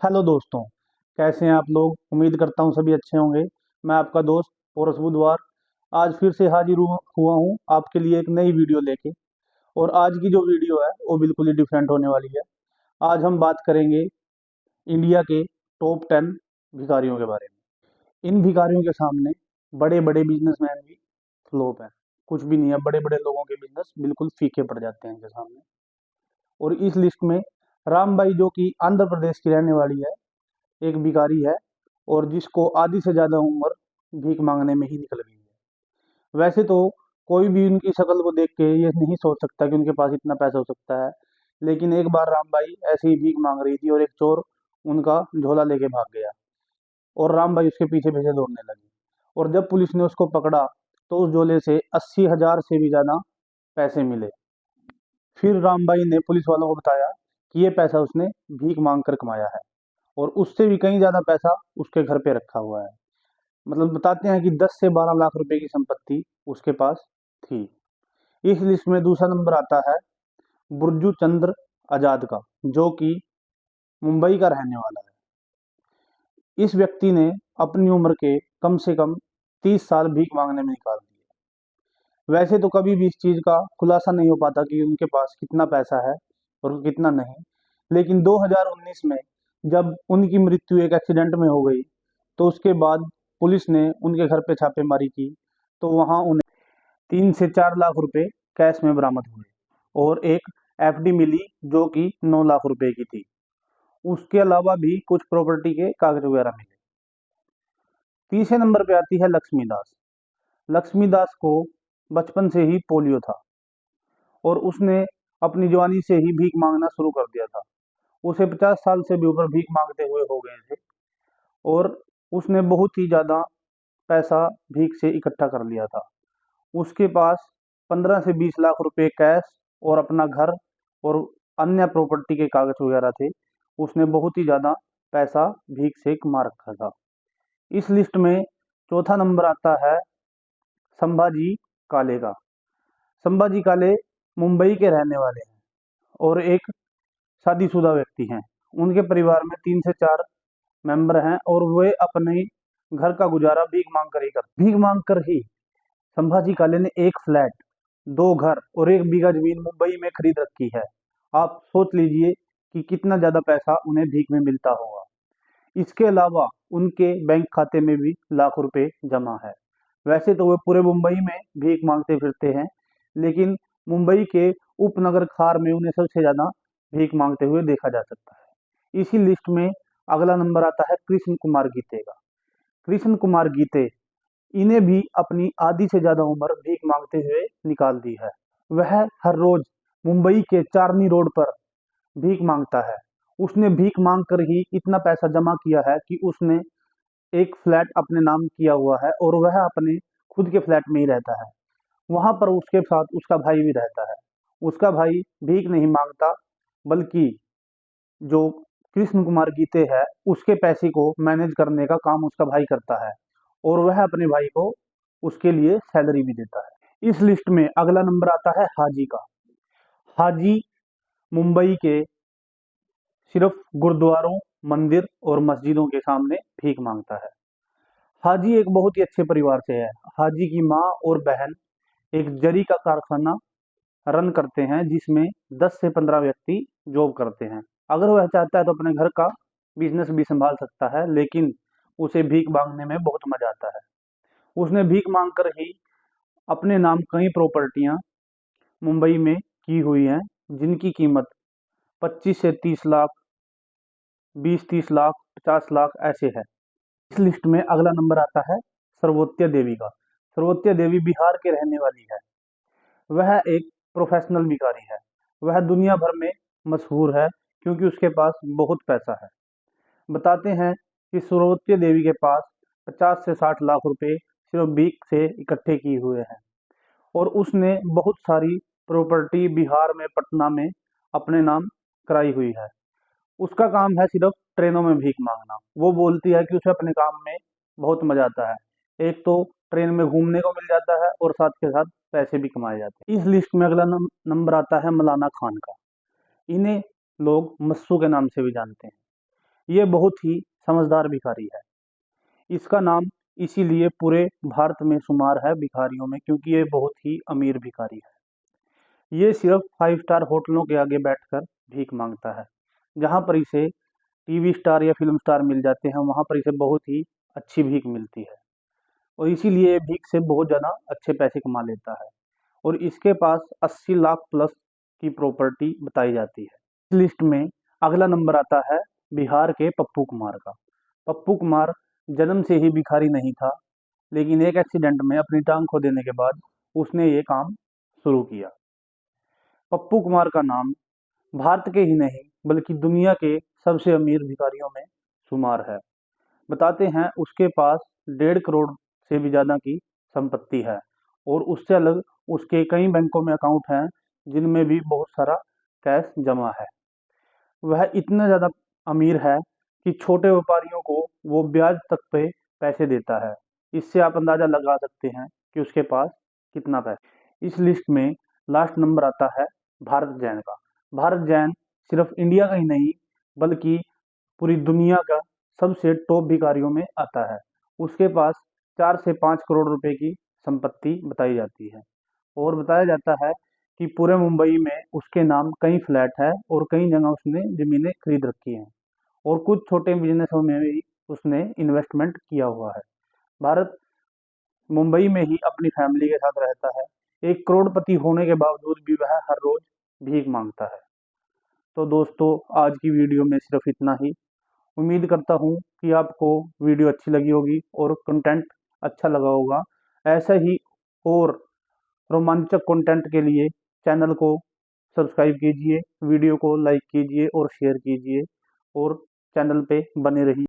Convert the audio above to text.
Hello दोस्तों, कैसे हैं आप लोग। उम्मीद करता हूँ सभी अच्छे होंगे। मैं आपका दोस्त पोरस बुधवार आज फिर से हाजिर हुआ हूँ आपके लिए एक नई वीडियो लेके। और आज की जो वीडियो है वो बिल्कुल ही डिफरेंट होने वाली है। आज हम बात करेंगे इंडिया के टॉप 10 भिखारियों के बारे में। इन भिखारियों के सामने बड़े बड़े बिजनेसमैन भी फ्लॉप हैं, कुछ भी नहीं है। बड़े बड़े लोगों के बिजनेस बिल्कुल फीके पड़ जाते हैं इनके सामने। और इस लिस्ट में रामबाई, जो कि आंध्र प्रदेश की रहने वाली है, एक भिखारी है और जिसको आधी से ज़्यादा उम्र भीख मांगने में ही निकल गई है। वैसे तो कोई भी उनकी शक्ल को देख के ये नहीं सोच सकता कि उनके पास इतना पैसा हो सकता है, लेकिन एक बार रामबाई ऐसे ही भीख मांग रही थी और एक चोर उनका झोला लेके भाग गया और रामबाई उसके पीछे पीछे दौड़ने लगी। और जब पुलिस ने उसको पकड़ा तो उस झोले से 80,000 से भी ज़्यादा पैसे मिले। फिर रामबाई ने पुलिस वालों को बताया कि ये पैसा उसने भीख मांग कर कमाया है और उससे भी कहीं ज़्यादा पैसा उसके घर पे रखा हुआ है। मतलब बताते हैं कि 10 से 12 लाख रुपए की संपत्ति उसके पास थी। इस लिस्ट में दूसरा नंबर आता है बुरजू चंद्र आजाद का, जो कि मुंबई का रहने वाला है। इस व्यक्ति ने अपनी उम्र के कम से कम 30 साल भीख मांगने में निकाल दिए। वैसे तो कभी भी इस चीज़ का खुलासा नहीं हो पाता कि उनके पास कितना पैसा है और कितना नहीं, लेकिन 2019 में जब उनकी मृत्यु एक एक्सीडेंट में हो गई तो उसके बाद पुलिस ने उनके घर पे छापेमारी की तो वहां उन्हें 3 से 4 लाख रुपए कैश में बरामद हुए और एक एफडी मिली जो कि 9 लाख रुपए की थी। उसके अलावा भी कुछ प्रॉपर्टी के कागज वगैरह मिले। तीसरे नंबर पे आती है लक्ष्मी दास। लक्ष्मी दास को बचपन से ही पोलियो था और उसने अपनी जवानी से ही भीख मांगना शुरू कर दिया था। उसे 50 साल से भी ऊपर भीख मांगते हुए हो गए थे और उसने बहुत ही ज़्यादा पैसा भीख से इकट्ठा कर लिया था। उसके पास 15 से 20 लाख रुपए कैश और अपना घर और अन्य प्रॉपर्टी के कागज वगैरह थे। उसने बहुत ही ज़्यादा पैसा भीख से कमा रखा था। इस लिस्ट में चौथा नंबर आता है संभाजी काले का। संभाजी काले मुंबई के रहने वाले हैं और एक शादीशुदा व्यक्ति हैं। उनके परिवार में 3 से 4 मेंबर हैं और वे अपने घर का गुजारा भीख मांग कर ही संभाजी काले ने एक फ्लैट, 2 घर और 1 बीघा जमीन मुंबई में खरीद रखी है। आप सोच लीजिए कि कितना ज्यादा पैसा उन्हें भीख में मिलता होगा। इसके अलावा उनके बैंक खाते में भी लाखों रुपए जमा है। वैसे तो वे पूरे मुंबई में भीख मांगते फिरते हैं, लेकिन मुंबई के उपनगर खार में उन्हें सबसे ज्यादा भीख मांगते हुए देखा जा सकता है। इसी लिस्ट में अगला नंबर आता है कृष्ण कुमार गीते का। कृष्ण कुमार गीते, इन्हें भी अपनी आधी से ज्यादा उम्र भीख मांगते हुए निकाल दी है। वह हर रोज मुंबई के चांदनी रोड पर भीख मांगता है। उसने भीख मांग कर ही इतना पैसा जमा किया है कि उसने एक फ्लैट अपने नाम किया हुआ है और वह अपने खुद के फ्लैट में ही रहता है। वहां पर उसके साथ उसका भाई भी रहता है। उसका भाई भीख नहीं मांगता, बल्कि जो कृष्ण कुमार गीते है उसके पैसे को मैनेज करने का काम उसका भाई करता है और वह अपने भाई को उसके लिए सैलरी भी देता है। इस लिस्ट में अगला नंबर आता है हाजी का। हाजी मुंबई के सिर्फ गुरुद्वारों, मंदिर और मस्जिदों के सामने भीख मांगता है। हाजी एक बहुत ही अच्छे परिवार से है। हाजी की माँ और बहन एक जरी का कारखाना रन करते हैं जिसमें 10 से 15 व्यक्ति जॉब करते हैं। अगर वह चाहता है तो अपने घर का बिजनेस भी संभाल सकता है, लेकिन उसे भीख मांगने में बहुत मजा आता है। उसने भीख मांग कर ही अपने नाम कई प्रॉपर्टियां मुंबई में की हुई हैं, जिनकी कीमत 25 से 30 लाख, 20-30 लाख, 50 लाख ऐसे है। इस लिस्ट में अगला नंबर आता है सर्वोत्य देवी का। सर्वोत्य देवी बिहार के रहने वाली है। वह एक प्रोफेशनल भिखारी है। वह दुनिया भर में मशहूर है क्योंकि उसके पास बहुत पैसा है। बताते हैं कि सर्वोत्य देवी के पास 50 से 60 लाख रुपए सिर्फ भीख से इकट्ठे किए हुए हैं और उसने बहुत सारी प्रॉपर्टी बिहार में, पटना में अपने नाम कराई हुई है। उसका काम है सिर्फ ट्रेनों में भीख मांगना। वो बोलती है कि उसे अपने काम में बहुत मजा आता है। एक तो ट्रेन में घूमने को मिल जाता है और साथ के साथ पैसे भी कमाए जाते हैं। इस लिस्ट में अगला नंबर आता है मौलाना खान का। इन्हें लोग मस्सू के नाम से भी जानते हैं। ये बहुत ही समझदार भिखारी है। इसका नाम इसीलिए पूरे भारत में शुमार है भिखारियों में, क्योंकि ये बहुत ही अमीर भिखारी है। ये सिर्फ 5 स्टार होटलों के आगे बैठकर भीख मांगता है। जहाँ पर इसे टीवी स्टार या फिल्म स्टार मिल जाते हैं, वहाँ पर इसे बहुत ही अच्छी भीख मिलती है और इसीलिए ये भीख से बहुत ज़्यादा अच्छे पैसे कमा लेता है। और इसके पास 80 लाख प्लस की प्रॉपर्टी बताई जाती है। इस लिस्ट में अगला नंबर आता है बिहार के पप्पू कुमार का। पप्पू कुमार जन्म से ही भिखारी नहीं था, लेकिन एक एक्सीडेंट में अपनी टांग खो देने के बाद उसने ये काम शुरू किया। पप्पू कुमार का नाम भारत के ही नहीं बल्कि दुनिया के सबसे अमीर भिखारियों में शुमार है। बताते हैं उसके पास 1.5 करोड़ से भी ज़्यादा की संपत्ति है और उससे अलग उसके कई बैंकों में अकाउंट हैं जिनमें भी बहुत सारा कैश जमा है। वह इतना ज़्यादा अमीर है कि छोटे व्यापारियों को वो ब्याज तक पे पैसे देता है। इससे आप अंदाज़ा लगा सकते हैं कि उसके पास कितना पैसा। इस लिस्ट में लास्ट नंबर आता है भारत जैन का। भारत जैन सिर्फ इंडिया का ही नहीं बल्कि पूरी दुनिया का सबसे टॉप भिखारियों में आता है। उसके पास 4 से 5 करोड़ रुपए की संपत्ति बताई जाती है और बताया जाता है कि पूरे मुंबई में उसके नाम कई फ्लैट है और कई जगह उसने ज़मीनें खरीद रखी हैं और कुछ छोटे बिजनेसों में भी उसने इन्वेस्टमेंट किया हुआ है। भारत मुंबई में ही अपनी फैमिली के साथ रहता है। एक करोड़पति होने के बावजूद भी वह हर रोज़ भीख मांगता है। तो दोस्तों, आज की वीडियो में सिर्फ इतना ही। उम्मीद करता हूँ कि आपको वीडियो अच्छी लगी होगी और कंटेंट अच्छा लगा होगा। ऐसा ही और रोमांचक कंटेंट के लिए चैनल को सब्सक्राइब कीजिए, वीडियो को लाइक कीजिए और शेयर कीजिए और चैनल पे बने रहिए।